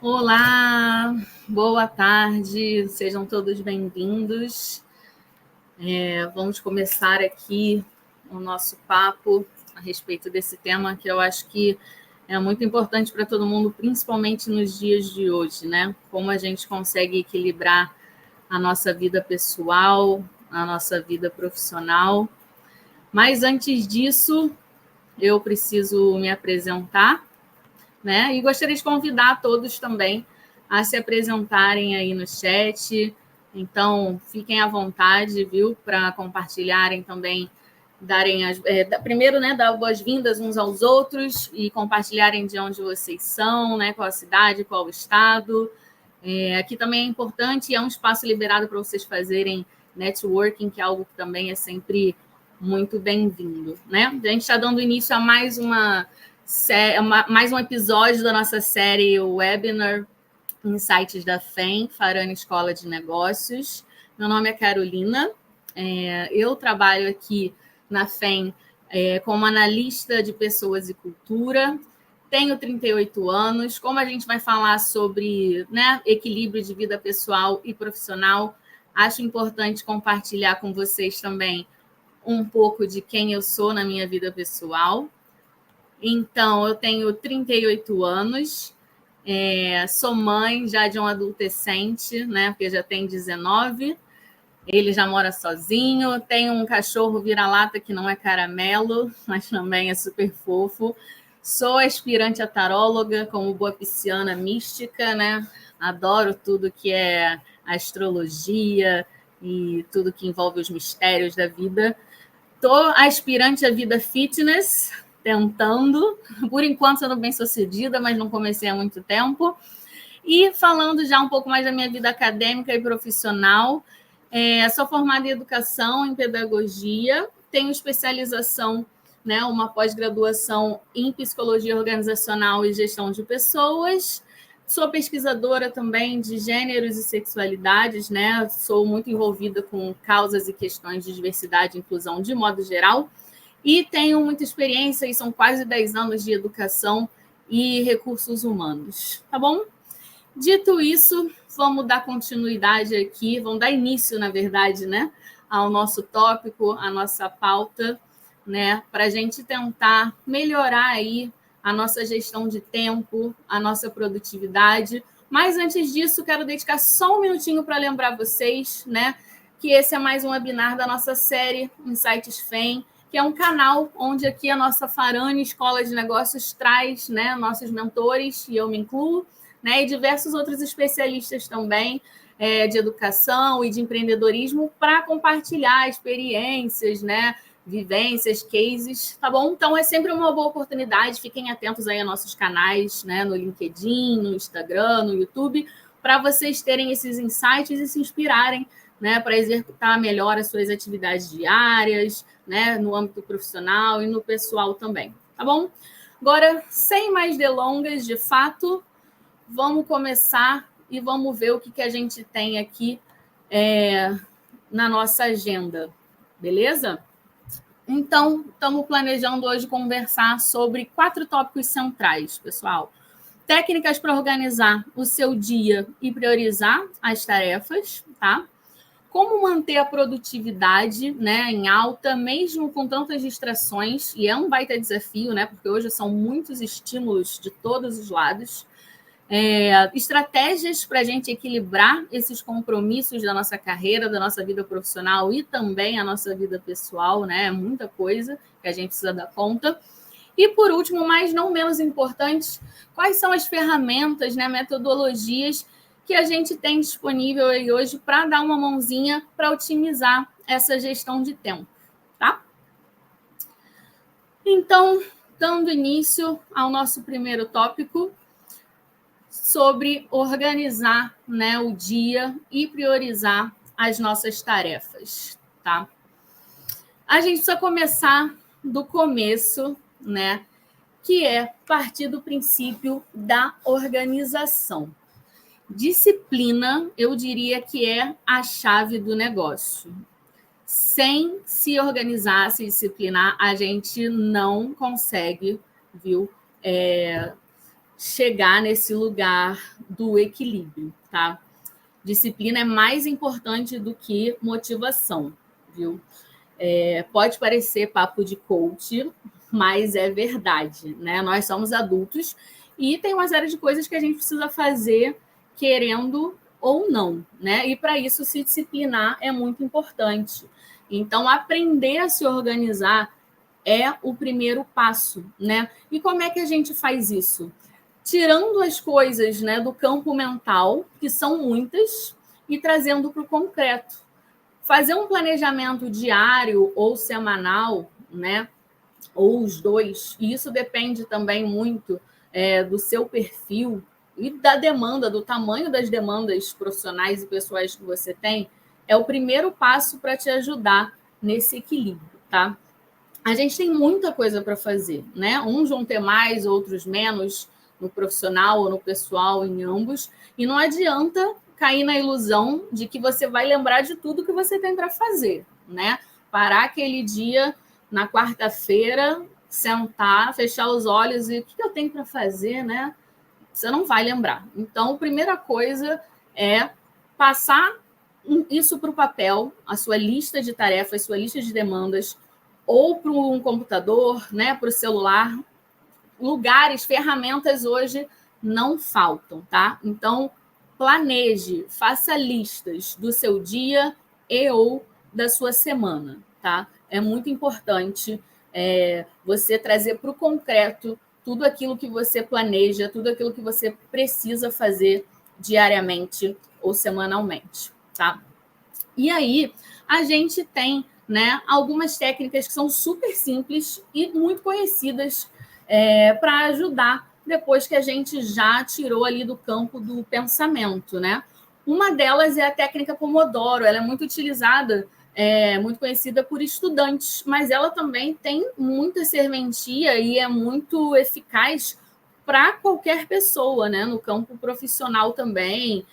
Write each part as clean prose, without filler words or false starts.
Olá, boa tarde, sejam todos bem-vindos. Vamos começar aqui o nosso papo a respeito desse tema que eu acho que é muito importante para todo mundo, principalmente nos dias de hoje, né? Como a gente consegue equilibrar a nossa vida pessoal, a nossa vida profissional. Mas antes disso, eu preciso me apresentar, né? E gostaria de convidar todos também a se apresentarem aí no chat. Então, fiquem à vontade, viu, para compartilharem também, primeiro, né, dar boas-vindas uns aos outros e compartilharem de onde vocês são, né, qual a cidade, qual o estado. Aqui também é importante e é um espaço liberado para vocês fazerem networking, que é algo que também é sempre muito bem-vindo, né? A gente está dando início a mais um episódio da nossa série Webinar Insights da FEM, Farane Escola de Negócios. Meu nome é Carolina, eu trabalho aqui na FEM como analista de pessoas e cultura, tenho 38 anos. Como a gente vai falar sobre, né, equilíbrio de vida pessoal e profissional, acho importante compartilhar com vocês também um pouco de quem eu sou na minha vida pessoal. Então, eu tenho 38 anos, sou mãe já de um adolescente, né, porque já tem 19, ele já mora sozinho, tenho um cachorro vira-lata que não é caramelo, mas também é super fofo. Sou aspirante a taróloga, como boa pisciana mística, né? Adoro tudo que é astrologia e tudo que envolve os mistérios da vida. Estou aspirante à vida fitness, tentando. Por enquanto, sendo bem-sucedida, mas não comecei há muito tempo. E falando já um pouco mais da minha vida acadêmica e profissional, sou formada em educação, em pedagogia, tenho especialização, né, uma pós-graduação em psicologia organizacional e gestão de pessoas. Sou pesquisadora também de gêneros e sexualidades, né? Sou muito envolvida com causas e questões de diversidade e inclusão de modo geral. E tenho muita experiência, e são quase 10 anos de educação e recursos humanos. Tá bom? Dito isso, vamos dar continuidade aqui, vamos dar início, na verdade, né, ao nosso tópico, à nossa pauta, né, para a gente tentar melhorar aí a nossa gestão de tempo, a nossa produtividade. Mas antes disso, quero dedicar só um minutinho para lembrar vocês, né, que esse é mais um webinar da nossa série Insights FEM, que é um canal onde aqui a nossa Farane Escola de Negócios traz, né, nossos mentores, e eu me incluo, né, e diversos outros especialistas também de educação e de empreendedorismo para compartilhar experiências, né, vivências, cases, tá bom? Então é sempre uma boa oportunidade, fiquem atentos aí aos nossos canais, né, no LinkedIn, no Instagram, no YouTube, para vocês terem esses insights e se inspirarem, né, para executar melhor as suas atividades diárias, né, no âmbito profissional e no pessoal também, tá bom? Agora, sem mais delongas, de fato, vamos começar e vamos ver o que a gente tem aqui na nossa agenda, beleza? Então, estamos planejando hoje conversar sobre 4 tópicos centrais, pessoal. Técnicas para organizar o seu dia e priorizar as tarefas, tá? Como manter a produtividade, né, em alta, mesmo com tantas distrações, e é um baita desafio, né, porque hoje são muitos estímulos de todos os lados. Estratégias para a gente equilibrar esses compromissos da nossa carreira, da nossa vida profissional e também a nossa vida pessoal, né? Muita coisa que a gente precisa dar conta. E, por último, mas não menos importante, quais são as ferramentas, né, metodologias que a gente tem disponível aí hoje para dar uma mãozinha para otimizar essa gestão de tempo, tá? Então, dando início ao nosso primeiro tópico, sobre organizar, né, o dia e priorizar as nossas tarefas, tá? A gente precisa começar do começo, né, que é partir do princípio da organização. Disciplina, eu diria que é a chave do negócio. Sem se organizar, se disciplinar, a gente não consegue, viu, chegar nesse lugar do equilíbrio, tá? Disciplina é mais importante do que motivação, viu? Pode parecer papo de coach, mas é verdade, né? Nós somos adultos e tem uma série de coisas que a gente precisa fazer querendo ou não, né? E para isso se disciplinar é muito importante. Então, aprender a se organizar é o primeiro passo, né? E como é que a gente faz isso? Tirando as coisas, né, do campo mental, que são muitas, e trazendo para o concreto. Fazer um planejamento diário ou semanal, né, ou os dois, e isso depende também muito do seu perfil e da demanda, do tamanho das demandas profissionais e pessoais que você tem, é o primeiro passo para te ajudar nesse equilíbrio, tá? A gente tem muita coisa para fazer, né? Uns vão ter mais, outros menos, no profissional ou no pessoal, em ambos. E não adianta cair na ilusão de que você vai lembrar de tudo que você tem para fazer, né? Parar aquele dia na quarta-feira, sentar, fechar os olhos e o que eu tenho para fazer, né? Você não vai lembrar. Então, a primeira coisa é passar isso para o papel, a sua lista de tarefas, sua lista de demandas, ou para um computador, né, para o celular. Lugares, ferramentas hoje não faltam, tá? Então, planeje, faça listas do seu dia e ou da sua semana, tá? É muito importante você trazer para o concreto tudo aquilo que você planeja, tudo aquilo que você precisa fazer diariamente ou semanalmente, tá? E aí, a gente tem, né, algumas técnicas que são super simples e muito conhecidas para ajudar depois que a gente já tirou ali do campo do pensamento, né? Uma delas é a técnica Pomodoro, ela é muito utilizada, muito conhecida por estudantes, mas ela também tem muita serventia e é muito eficaz para qualquer pessoa, né? No campo profissional também,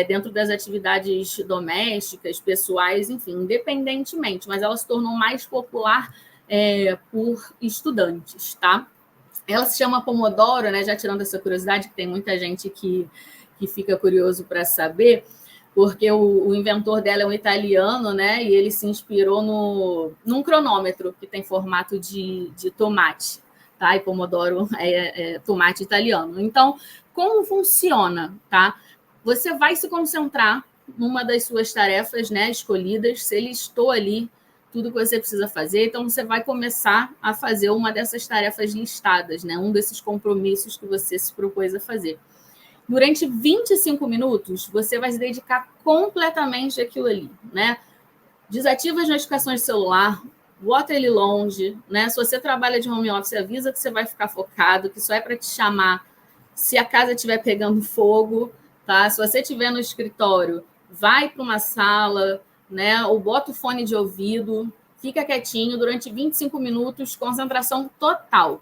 dentro das atividades domésticas, pessoais, enfim, independentemente, mas ela se tornou mais popular por estudantes, tá? Ela se chama Pomodoro, né? Já tirando essa curiosidade, que tem muita gente que fica curioso para saber, porque o inventor dela é um italiano, né? E ele se inspirou num cronômetro que tem formato de tomate, tá? E Pomodoro é tomate italiano. Então, como funciona, tá? Você vai se concentrar numa das suas tarefas, né, escolhidas. Se ele listou ali tudo que você precisa fazer, então você vai começar a fazer uma dessas tarefas listadas, né, um desses compromissos que você se propôs a fazer. Durante 25 minutos, você vai se dedicar completamente àquilo ali, né? Desativa as notificações do celular, bota ele longe, né? Se você trabalha de home office, avisa que você vai ficar focado, que só é para te chamar se a casa estiver pegando fogo, tá? Se você estiver no escritório, vai para uma sala, né? Ou bota o fone de ouvido, fica quietinho durante 25 minutos, concentração total.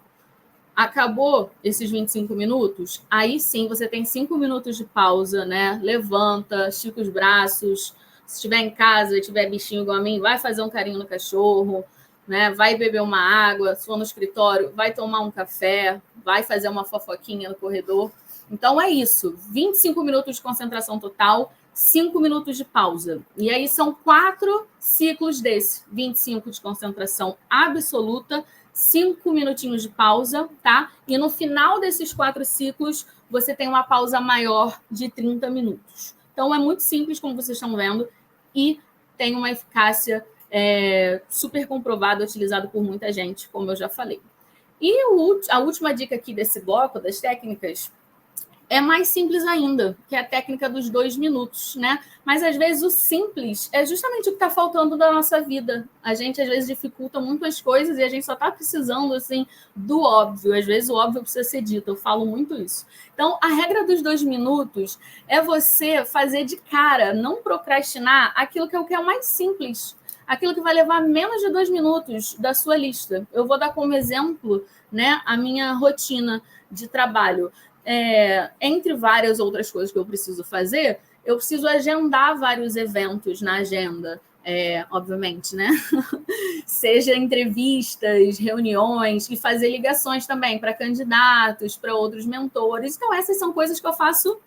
Acabou esses 25 minutos, aí sim você tem 5 minutos de pausa, né? Levanta, estica os braços. Se estiver em casa e tiver bichinho igual a mim, vai fazer um carinho no cachorro, né? Vai beber uma água. Se for no escritório, vai tomar um café, vai fazer uma fofoquinha no corredor. Então é isso, 25 minutos de concentração total, 5 minutos de pausa. E aí são 4 ciclos desse, 25 de concentração absoluta, 5 minutinhos de pausa, tá? E no final desses 4 ciclos, você tem uma pausa maior de 30 minutos. Então, é muito simples, como vocês estão vendo, e tem uma eficácia super comprovada, utilizada por muita gente, como eu já falei. E a última dica aqui desse bloco, das técnicas, é mais simples ainda, que é a técnica dos 2 minutos, né? Mas, às vezes, o simples é justamente o que está faltando da nossa vida. A gente, às vezes, dificulta muito as coisas e a gente só está precisando, assim, do óbvio. Às vezes, o óbvio precisa ser dito. Eu falo muito isso. Então, a regra dos 2 minutos é você fazer de cara, não procrastinar aquilo que é o que é o mais simples, aquilo que vai levar menos de 2 minutos da sua lista. Eu vou dar como exemplo, né, a minha rotina de trabalho. Entre várias outras coisas que eu preciso fazer, eu preciso agendar vários eventos na agenda. obviamente, né? Seja entrevistas, reuniões e fazer ligações também para candidatos, para outros mentores. Então, essas são coisas que eu faço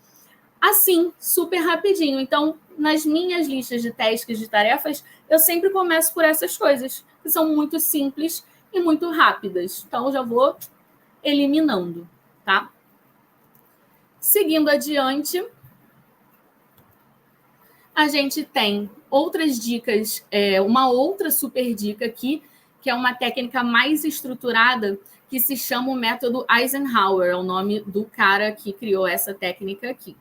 assim, super rapidinho. Então, nas minhas listas de tasks, de tarefas, eu sempre começo por essas coisas, que são muito simples e muito rápidas. Então, eu já vou eliminando, tá? Seguindo adiante, a gente tem outras dicas, uma outra super dica aqui, que é uma técnica mais estruturada, que se chama o método Eisenhower, é o nome do cara que criou essa técnica aqui,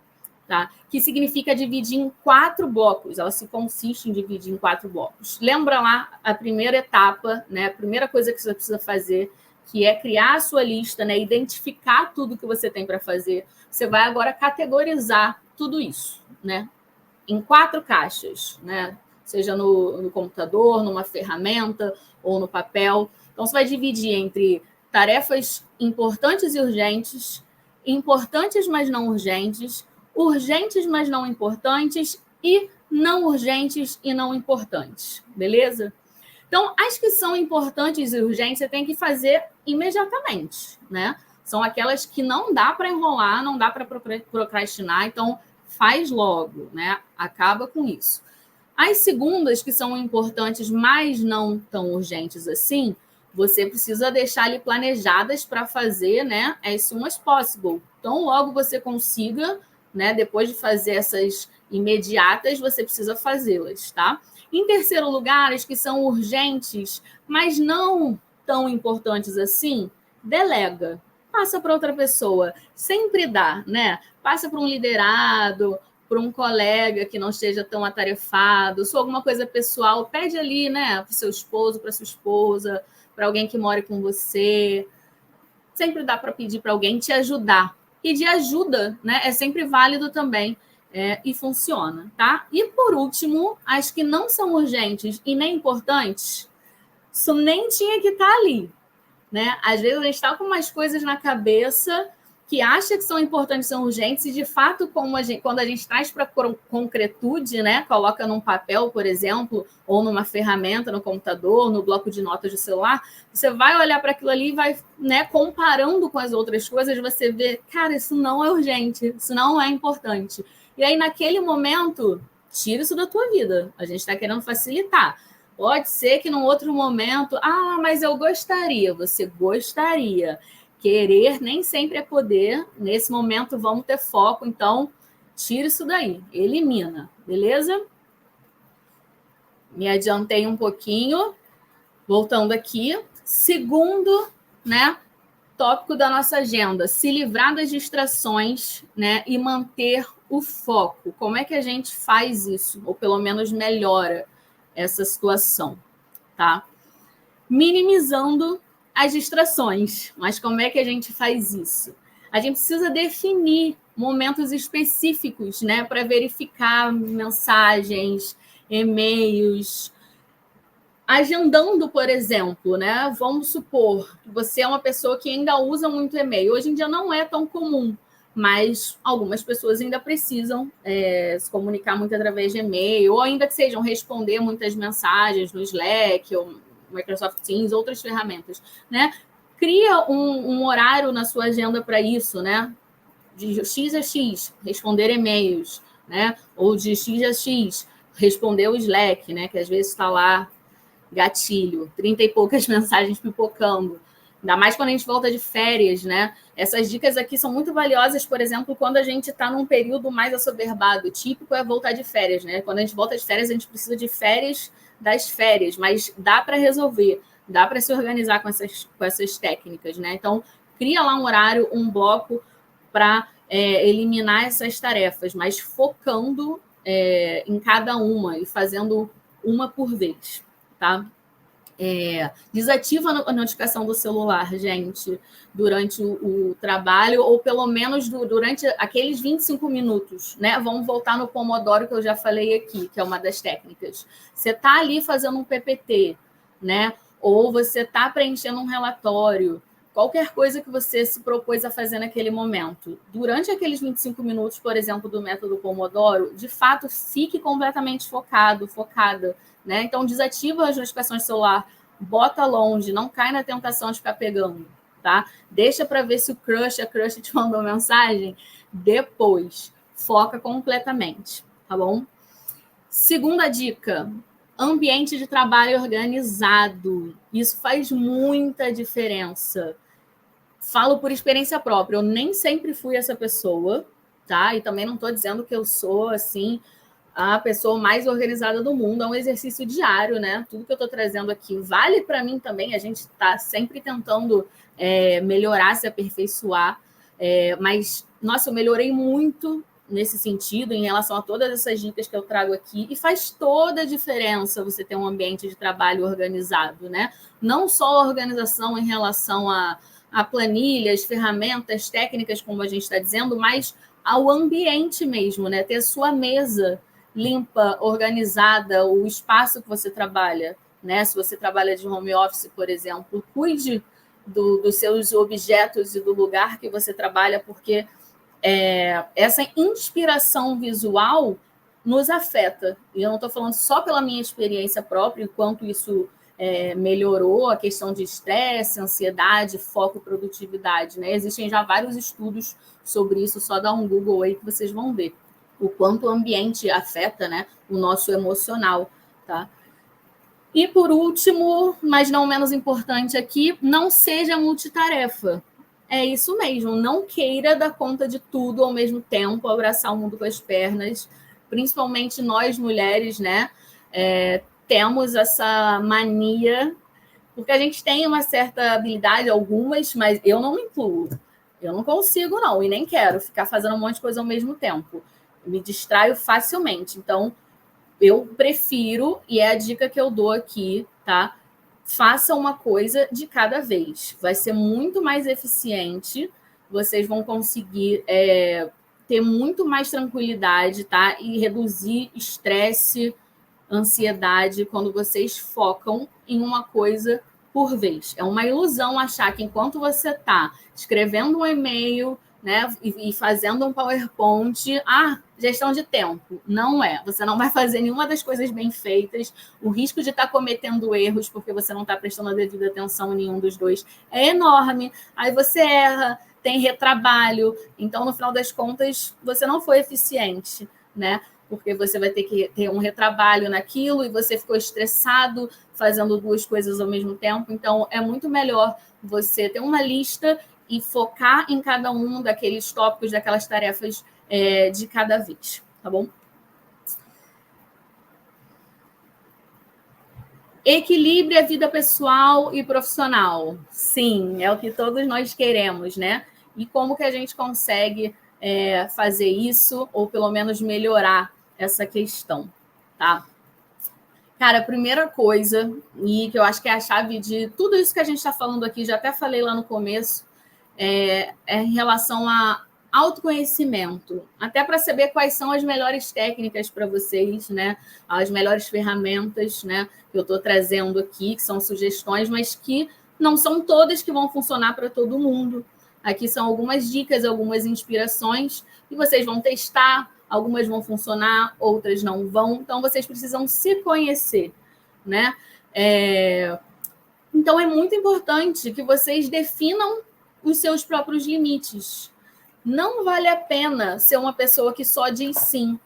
tá? Que significa dividir em 4 blocos, ela se consiste em dividir em 4 blocos. Lembra lá a primeira etapa, né? A primeira coisa que você precisa fazer, que é criar a sua lista, né? Identificar tudo que você tem para fazer. Você vai agora categorizar tudo isso, né? Em 4 caixas, né? Seja no computador, numa ferramenta ou no papel. Então, você vai dividir entre tarefas importantes e urgentes, importantes, mas não urgentes, urgentes, mas não importantes e não urgentes e não importantes, beleza? Então, as que são importantes e urgentes, você tem que fazer imediatamente, né? São aquelas que não dá para enrolar, não dá para procrastinar, então faz logo, né? Acaba com isso. As segundas, que são importantes, mas não tão urgentes assim, você precisa deixar ali planejadas para fazer, né? As soon as possible. Então, logo você consiga, né? Depois de fazer essas imediatas, você precisa fazê-las, tá? Em terceiro lugar, as que são urgentes, mas não tão importantes assim, delega. Passa para outra pessoa. Sempre dá, né? Passa para um liderado, para um colega que não esteja tão atarefado, se alguma coisa pessoal, pede ali, né, para o seu esposo, para sua esposa, para alguém que more com você. Sempre dá para pedir para alguém te ajudar. E de ajuda, né, é sempre válido também e funciona, tá? E por último, as que não são urgentes e nem importantes, isso nem tinha que estar ali, né? Às vezes a gente está com umas coisas na cabeça que acha que são importantes, são urgentes, e de fato, quando a gente traz para concretude, né? Coloca num papel, por exemplo, ou numa ferramenta, no computador, no bloco de notas do celular, você vai olhar para aquilo ali e vai, né, comparando com as outras coisas, você vê, cara, isso não é urgente, isso não é importante. E aí, naquele momento, tira isso da tua vida. A gente está querendo facilitar. Pode ser que num outro momento, mas eu gostaria, você gostaria. Querer nem sempre é poder. Nesse momento, vamos ter foco, então tira isso daí, elimina, beleza? Me adiantei um pouquinho, voltando aqui. Segundo, né, tópico da nossa agenda, se livrar das distrações, né, e manter o foco. Como é que a gente faz isso? Ou pelo menos melhora essa situação, tá? Minimizando as distrações. Mas como é que a gente faz isso? A gente precisa definir momentos específicos, né, para verificar mensagens, e-mails, agendando, por exemplo, né? Vamos supor que você é uma pessoa que ainda usa muito e-mail. Hoje em dia não é tão comum, mas algumas pessoas ainda precisam se comunicar muito através de e-mail, ou ainda que sejam responder muitas mensagens no Slack, ou Microsoft Teams, outras ferramentas, né? Cria um horário na sua agenda para isso, né? De X a X, responder e-mails, né? Ou de X a X, responder o Slack, né? Que às vezes está lá gatilho, 30 e poucas mensagens pipocando. Ainda mais quando a gente volta de férias, né? Essas dicas aqui são muito valiosas, por exemplo, quando a gente está num período mais assoberbado. Típico é voltar de férias, né? Quando a gente volta de férias, a gente precisa de férias das férias, mas dá para resolver, dá para se organizar com essas técnicas, né? Então, cria lá um horário, um bloco para eliminar essas tarefas, mas focando em cada uma e fazendo uma por vez, tá? Desativa a notificação do celular, gente, durante o trabalho, ou pelo menos durante aqueles 25 minutos, né? Vamos voltar no Pomodoro, que eu já falei aqui, que é uma das técnicas. Você está ali fazendo um PPT, né? Ou você está preenchendo um relatório, qualquer coisa que você se propôs a fazer naquele momento. Durante aqueles 25 minutos, por exemplo, do método Pomodoro, de fato, fique completamente focado, focada, né? Então, desativa as notificações do celular, bota longe, não cai na tentação de ficar pegando, tá? Deixa para ver se a crush te mandou mensagem depois. Foca completamente, tá bom? Segunda dica, ambiente de trabalho organizado. Isso faz muita diferença. Falo por experiência própria, eu nem sempre fui essa pessoa, tá? E também não estou dizendo que eu sou, assim, a pessoa mais organizada do mundo. É um exercício diário, né? Tudo que eu estou trazendo aqui vale para mim também. A gente está sempre tentando melhorar, se aperfeiçoar. Mas, nossa, eu melhorei muito nesse sentido, em relação a todas essas dicas que eu trago aqui. E faz toda a diferença você ter um ambiente de trabalho organizado, né? Não só a organização em relação a planilhas, ferramentas, técnicas, como a gente está dizendo, mas ao ambiente mesmo, né? Ter a sua mesa limpa, organizada, o espaço que você trabalha, né? Se você trabalha de home office, por exemplo, cuide dos seus objetos e do lugar que você trabalha, porque essa inspiração visual nos afeta. E eu não estou falando só pela minha experiência própria, o quanto isso melhorou a questão de estresse, ansiedade, foco, produtividade, né? Existem já vários estudos sobre isso, só dá um Google aí que vocês vão ver o quanto o ambiente afeta, né, o nosso emocional, tá? E por último, mas não menos importante aqui, não seja multitarefa. É isso mesmo, não queira dar conta de tudo ao mesmo tempo, abraçar o mundo com as pernas, principalmente nós mulheres, né? Temos essa mania, porque a gente tem uma certa habilidade, algumas, mas eu não me incluo. Eu não consigo, não, e nem quero ficar fazendo um monte de coisa ao mesmo tempo. Me distraio facilmente. Então, eu prefiro, e é a dica que eu dou aqui, tá? Faça uma coisa de cada vez. Vai ser muito mais eficiente, vocês vão conseguir ter muito mais tranquilidade, tá? E reduzir estresse, ansiedade, quando vocês focam em uma coisa por vez. É uma ilusão achar que enquanto você está escrevendo um e-mail, né, e fazendo um PowerPoint, gestão de tempo. Não é. Você não vai fazer nenhuma das coisas bem feitas. O risco de estar cometendo erros porque você não está prestando a devida atenção em nenhum dos dois é enorme. Aí você erra, tem retrabalho. Então, no final das contas, você não foi eficiente, né? Porque você vai ter que ter um retrabalho naquilo e você ficou estressado fazendo duas coisas ao mesmo tempo. Então, é muito melhor você ter uma lista e focar em cada um daqueles tópicos, daquelas tarefas de cada vez, tá bom? Equilibre a vida pessoal e profissional. Sim, é o que todos nós queremos, né? E como que a gente consegue fazer isso, ou pelo menos melhorar essa questão, tá? Cara, a primeira coisa, e que eu acho que é a chave de tudo isso que a gente está falando aqui, já até falei lá no começo, é em relação a autoconhecimento, até para saber quais são as melhores técnicas para vocês, né? As melhores ferramentas, né? Que eu estou trazendo aqui, que são sugestões, mas que não são todas que vão funcionar para todo mundo. Aqui são algumas dicas, algumas inspirações, e vocês vão testar, algumas vão funcionar, outras não vão. Então, vocês precisam se conhecer, né? Então, é muito importante que vocês definam os seus próprios limites. Não vale a pena ser uma pessoa que só diz sim.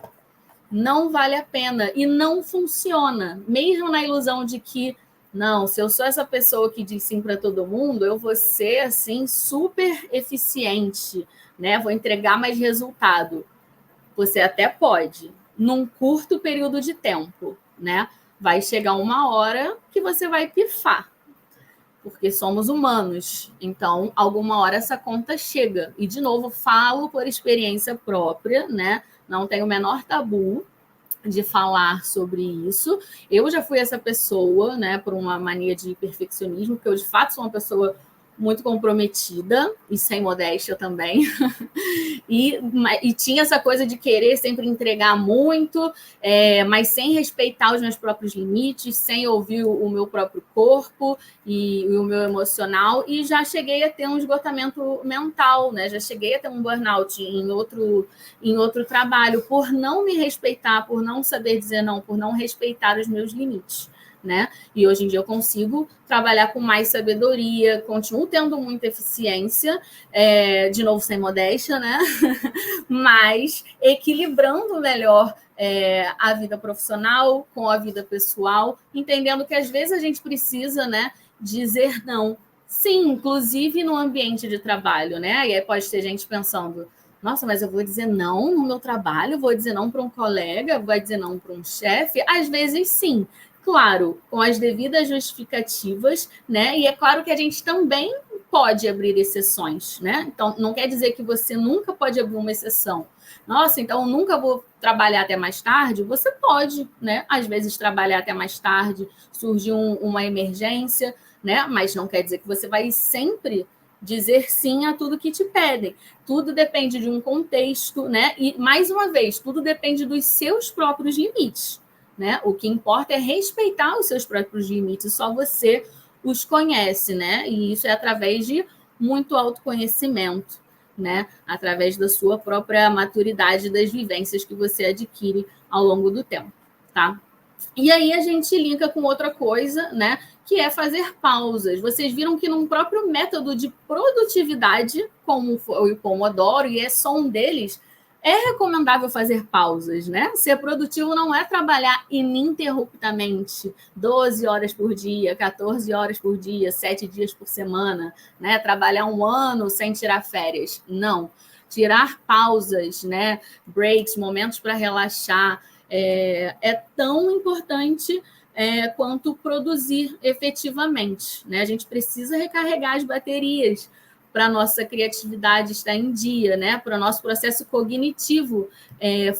Não vale a pena e não funciona. Mesmo na ilusão de que, não, se eu sou essa pessoa que diz sim para todo mundo, eu vou ser, assim, super eficiente, né? Vou entregar mais resultado. Você até pode, num curto período de tempo, né? Vai chegar uma hora que você vai pifar, porque somos humanos. Então, alguma hora essa conta chega. E, de novo, falo por experiência própria, né? Não tenho o menor tabu de falar sobre isso. Eu já fui essa pessoa, né? Por uma mania de perfeccionismo, porque eu, de fato, sou uma pessoa muito comprometida, e sem modéstia também, e tinha essa coisa de querer sempre entregar muito, mas sem respeitar os meus próprios limites, sem ouvir o meu próprio corpo e o meu emocional, e já cheguei a ter um esgotamento mental, né? Já cheguei a ter um burnout em outro trabalho, por não me respeitar, por não saber dizer não, por não respeitar os meus limites. Né? E hoje em dia eu consigo trabalhar com mais sabedoria, continuo tendo muita eficiência, de novo sem modéstia, né? Mas equilibrando melhor a vida profissional com a vida pessoal, entendendo que às vezes a gente precisa, né, dizer não. Sim, inclusive no ambiente de trabalho, né? E aí pode ter gente pensando, nossa, mas eu vou dizer não no meu trabalho, vou dizer não para um colega, vou dizer não para um chefe? Às vezes sim, claro, com as devidas justificativas, né? E é claro que a gente também pode abrir exceções, né? Então, não quer dizer que você nunca pode abrir uma exceção. Nossa, então nunca vou trabalhar até mais tarde? Você pode, né? Às vezes trabalhar até mais tarde, surge uma emergência, né? Mas não quer dizer que você vai sempre dizer sim a tudo que te pedem. Tudo depende de um contexto, né? E, mais uma vez, tudo depende dos seus próprios limites, né? O que importa é respeitar os seus próprios limites, só você os conhece, né? E isso é através de muito autoconhecimento, né? Através da sua própria maturidade, das vivências que você adquire ao longo do tempo, tá? E aí a gente linka com outra coisa, né? Que é fazer pausas. Vocês viram que num próprio método de produtividade, como foi o Pomodoro, e é só um deles, é recomendável fazer pausas, né? Ser produtivo não é trabalhar ininterruptamente 12 horas por dia, 14 horas por dia, 7 dias por semana, né? Trabalhar um ano sem tirar férias. Não. Tirar pausas, né? Breaks, momentos para relaxar, é tão importante quanto produzir efetivamente, né? A gente precisa recarregar as baterias para a nossa criatividade estar em dia, né? Para o nosso processo cognitivo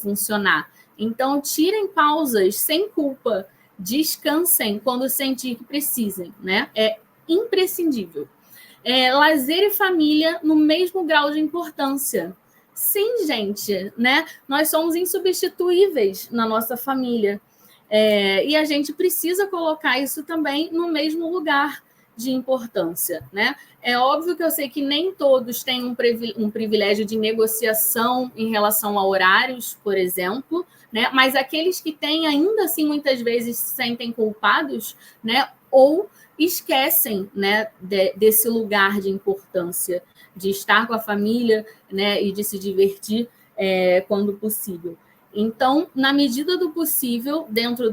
funcionar. Então, tirem pausas sem culpa, descansem quando sentir que precisem, né? É imprescindível. Lazer e família no mesmo grau de importância. Sim, gente, né? Nós somos insubstituíveis na nossa família. E a gente precisa colocar isso também no mesmo lugar de importância, né? É óbvio que eu sei que nem todos têm um privilégio de negociação em relação a horários, por exemplo, né? Mas aqueles que têm, ainda assim, muitas vezes se sentem culpados, né? Ou esquecem, né, desse lugar de importância, de estar com a família, né, e de se divertir quando possível. Então, na medida do possível, dentro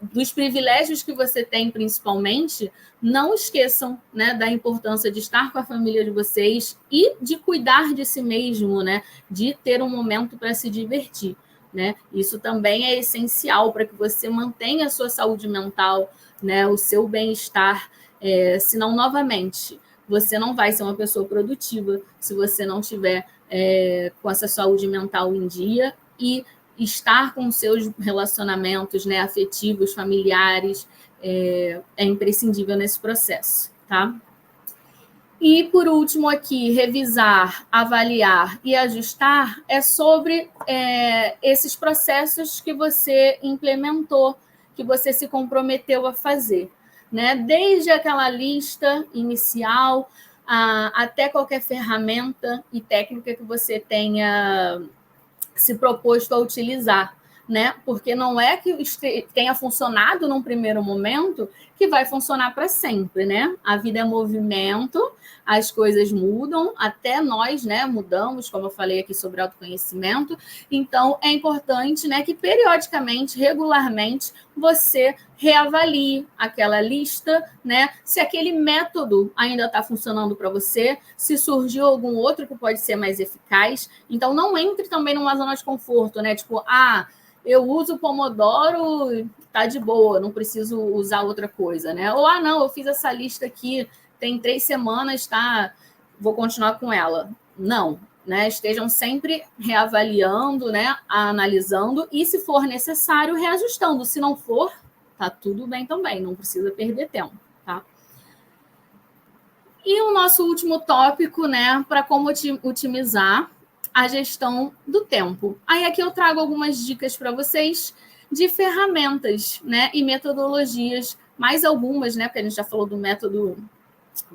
dos privilégios que você tem, principalmente, não esqueçam, né, da importância de estar com a família de vocês e de cuidar de si mesmo, né, de ter um momento para se divertir, né? Isso também é essencial para que você mantenha a sua saúde mental, né, o seu bem-estar, senão, novamente, você não vai ser uma pessoa produtiva se você não tiver com essa saúde mental em dia e estar com seus relacionamentos, né, afetivos, familiares, é imprescindível nesse processo, tá? E, por último, aqui, revisar, avaliar e ajustar é sobre esses processos que você implementou, que você se comprometeu a fazer, né? Desde aquela lista inicial até qualquer ferramenta e técnica que você tenha se proposto a utilizar, né? Porque não é que tenha funcionado num primeiro momento que vai funcionar para sempre, né? A vida é movimento, as coisas mudam, até nós, né, mudamos, como eu falei aqui sobre autoconhecimento. Então, é importante, né, que periodicamente, regularmente, você reavalie aquela lista, né? Se aquele método ainda está funcionando para você, se surgiu algum outro que pode ser mais eficaz. Então, não entre também numa zona de conforto, né? Tipo, eu uso o Pomodoro, tá de boa, não preciso usar outra coisa, né? Ou, não, eu fiz essa lista aqui, tem 3 semanas, tá? Vou continuar com ela. Não, né? Estejam sempre reavaliando, né? Analisando e, se for necessário, reajustando. Se não for, tá tudo bem também, não precisa perder tempo, tá? E o nosso último tópico, né, para como otimizar a gestão do tempo. Aí aqui eu trago algumas dicas para vocês de ferramentas, né, e metodologias, mais algumas, né, porque a gente já falou do método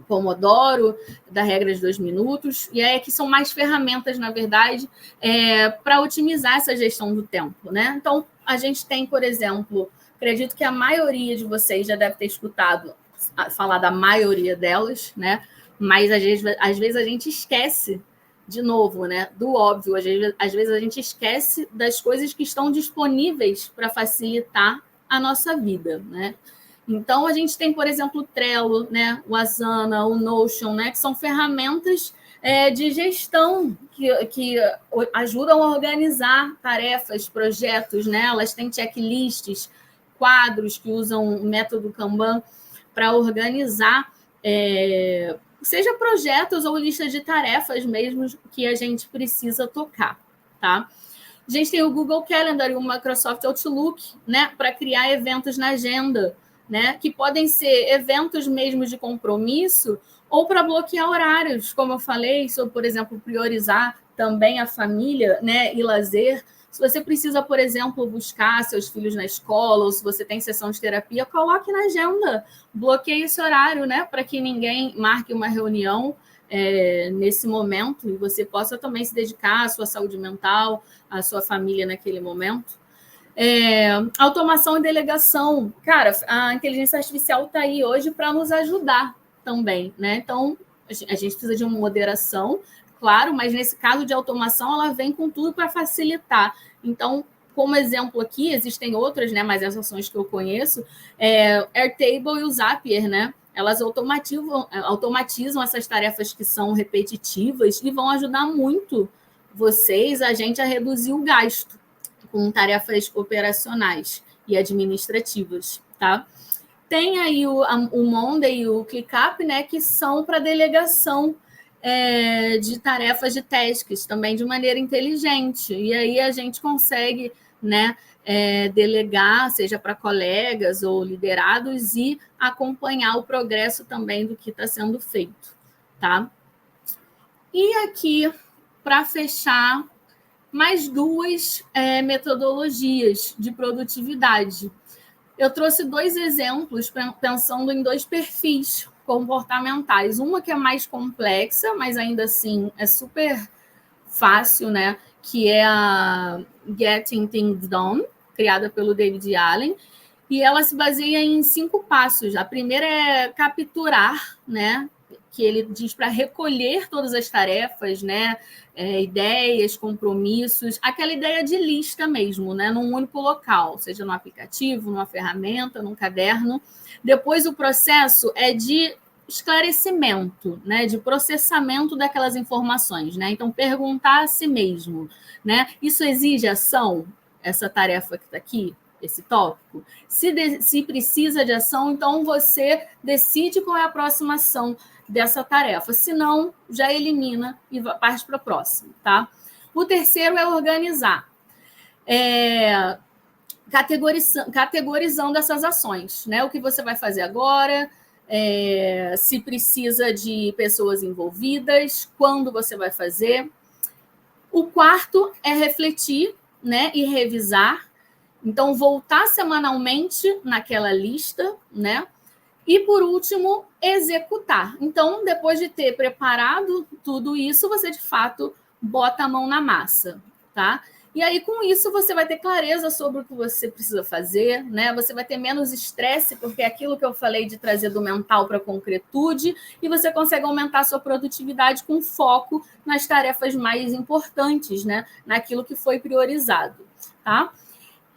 Pomodoro, da regra de 2 minutos, e aí aqui são mais ferramentas, na verdade, para otimizar essa gestão do tempo, né? Então, a gente tem, por exemplo, acredito que a maioria de vocês já deve ter escutado falar da maioria delas, né? Mas às vezes a gente esquece, de novo, né, do óbvio, às vezes a gente esquece das coisas que estão disponíveis para facilitar a nossa vida, né? Então, a gente tem, por exemplo, o Trello, né, o Asana, o Notion, né, que são ferramentas de gestão que ajudam a organizar tarefas, projetos, né? Elas têm checklists, quadros que usam o método Kanban para organizar, seja projetos ou listas de tarefas mesmo que a gente precisa tocar, tá? A gente tem o Google Calendar e o Microsoft Outlook, né, para criar eventos na agenda, né, que podem ser eventos mesmo de compromisso ou para bloquear horários, como eu falei, sobre, por exemplo, priorizar também a família, né, e lazer. Se você precisa, por exemplo, buscar seus filhos na escola, ou se você tem sessão de terapia, coloque na agenda, bloqueie esse horário, né, para que ninguém marque uma reunião nesse momento e você possa também se dedicar à sua saúde mental, à sua família naquele momento. Automação e delegação. Cara, a inteligência artificial está aí hoje para nos ajudar também, né? Então, a gente precisa de uma moderação, claro, mas nesse caso de automação, ela vem com tudo para facilitar. Então, como exemplo aqui, existem outras, né? Mas essas são as que eu conheço, Airtable e o Zapier, né? Elas automatizam essas tarefas que são repetitivas e vão ajudar muito a gente a reduzir o gasto com tarefas operacionais e administrativas, tá? Tem aí o Monday e o ClickUp, né, que são para delegação de tarefas de tasks, também de maneira inteligente. E aí a gente consegue, né, delegar, seja para colegas ou liderados, e acompanhar o progresso também do que está sendo feito, tá? E aqui, para fechar, mais duas metodologias de produtividade. Eu trouxe 2 exemplos pensando em 2 perfis comportamentais. Uma que é mais complexa, mas ainda assim é super fácil, né? Que é a Getting Things Done, criada pelo David Allen. E ela se baseia em 5 passos. A primeira é capturar, né? Que ele diz para recolher todas as tarefas, né? Ideias, compromissos, aquela ideia de lista mesmo, né? Num único local, seja no aplicativo, numa ferramenta, num caderno. Depois o processo é de esclarecimento, né? De processamento daquelas informações, né? Então, perguntar a si mesmo, né? Isso exige ação? Essa tarefa que está aqui? Esse tópico? Se precisa de ação, então você decide qual é a próxima ação dessa tarefa. Se não, já elimina e parte para a próxima, tá? O terceiro é organizar. Categorizando essas ações, né? O que você vai fazer agora, se precisa de pessoas envolvidas, quando você vai fazer. O quarto é refletir, né? E revisar. Então, voltar semanalmente naquela lista, né? E, por último, executar. Então, depois de ter preparado tudo isso, você, de fato, bota a mão na massa, tá? E aí, com isso, você vai ter clareza sobre o que você precisa fazer, né? Você vai ter menos estresse, porque é aquilo que eu falei de trazer do mental para a concretude, e você consegue aumentar a sua produtividade com foco nas tarefas mais importantes, né? Naquilo que foi priorizado, tá?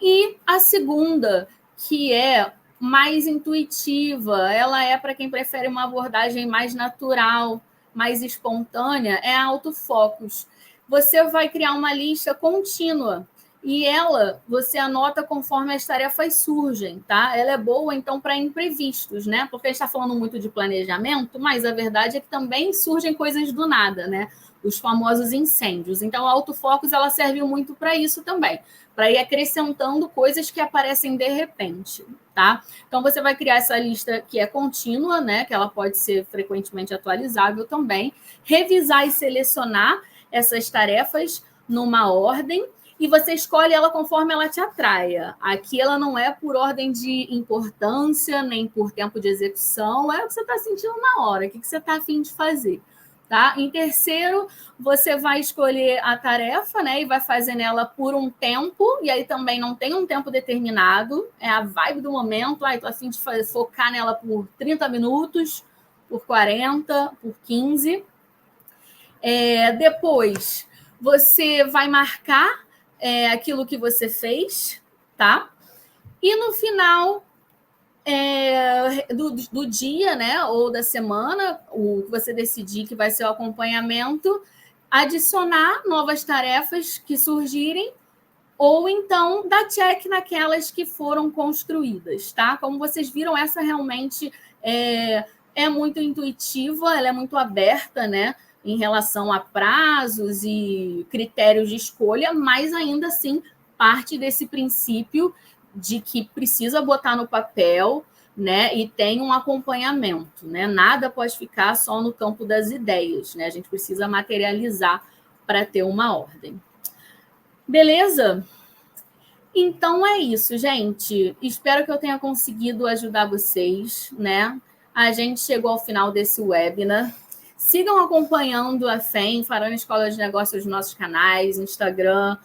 E a segunda, que é mais intuitiva, ela é para quem prefere uma abordagem mais natural, mais espontânea, é a autofocus. Você vai criar uma lista contínua E ela, você anota conforme as tarefas surgem, tá? Ela é boa, então, para imprevistos, né? Porque a gente está falando muito de planejamento, mas a verdade é que também surgem coisas do nada, né? Os famosos incêndios. Então, a autofocus, ela serve muito para isso também, para ir acrescentando coisas que aparecem de repente, tá? Então, você vai criar essa lista que é contínua, né? Que ela pode ser frequentemente atualizável também. Revisar e selecionar essas tarefas numa ordem, e você escolhe ela conforme ela te atraia. Aqui ela não é por ordem de importância, nem por tempo de execução, é o que você está sentindo na hora, o que você está a fim de fazer. Tá? Em terceiro, você vai escolher a tarefa, né? E vai fazer nela por um tempo, e aí também não tem um tempo determinado, é a vibe do momento. Estou a fim de focar nela por 30 minutos, por 40, por 15. Depois, você vai marcar aquilo que você fez, tá? E no final do dia, né, ou da semana, o que você decidir que vai ser o acompanhamento, adicionar novas tarefas que surgirem, ou então dar check naquelas que foram construídas, tá? Como vocês viram, essa realmente é muito intuitiva, ela é muito aberta, né, em relação a prazos e critérios de escolha, mas ainda assim parte desse princípio de que precisa botar no papel, né, e tem um acompanhamento, né? Nada pode ficar só no campo das ideias, né? A gente precisa materializar para ter uma ordem. Beleza? Então é isso, gente. Espero que eu tenha conseguido ajudar vocês, né? A gente chegou ao final desse webinar. Sigam acompanhando a FEM, Farana Escola de Negócios nos nossos canais, Instagram,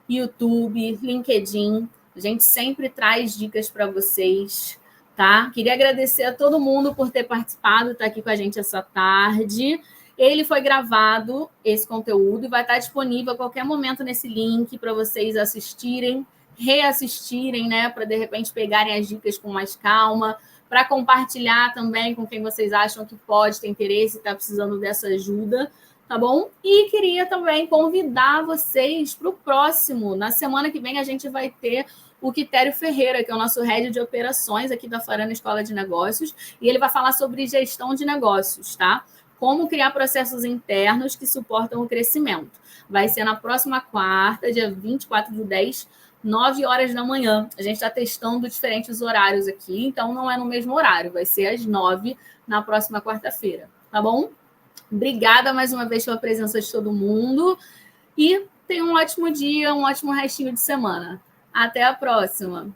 YouTube, LinkedIn. A gente sempre traz dicas para vocês, tá? Queria agradecer a todo mundo por ter participado, estar aqui com a gente essa tarde. Ele foi gravado, esse conteúdo, e vai estar disponível a qualquer momento nesse link para vocês assistirem, reassistirem, né? Para, de repente, pegarem as dicas com mais calma, para compartilhar também com quem vocês acham que pode ter interesse e está precisando dessa ajuda, tá bom? E queria também convidar vocês para o próximo. Na semana que vem, a gente vai ter o Quitério Ferreira, que é o nosso head de operações aqui da Farana Escola de Negócios, e ele vai falar sobre gestão de negócios, tá? Como criar processos internos que suportam o crescimento. Vai ser na próxima quarta, dia 24/10, 9 horas da manhã. A gente está testando diferentes horários aqui, então não é no mesmo horário, vai ser às 9 na próxima quarta-feira, tá bom? Obrigada mais uma vez pela presença de todo mundo e tenha um ótimo dia, um ótimo restinho de semana. Até a próxima!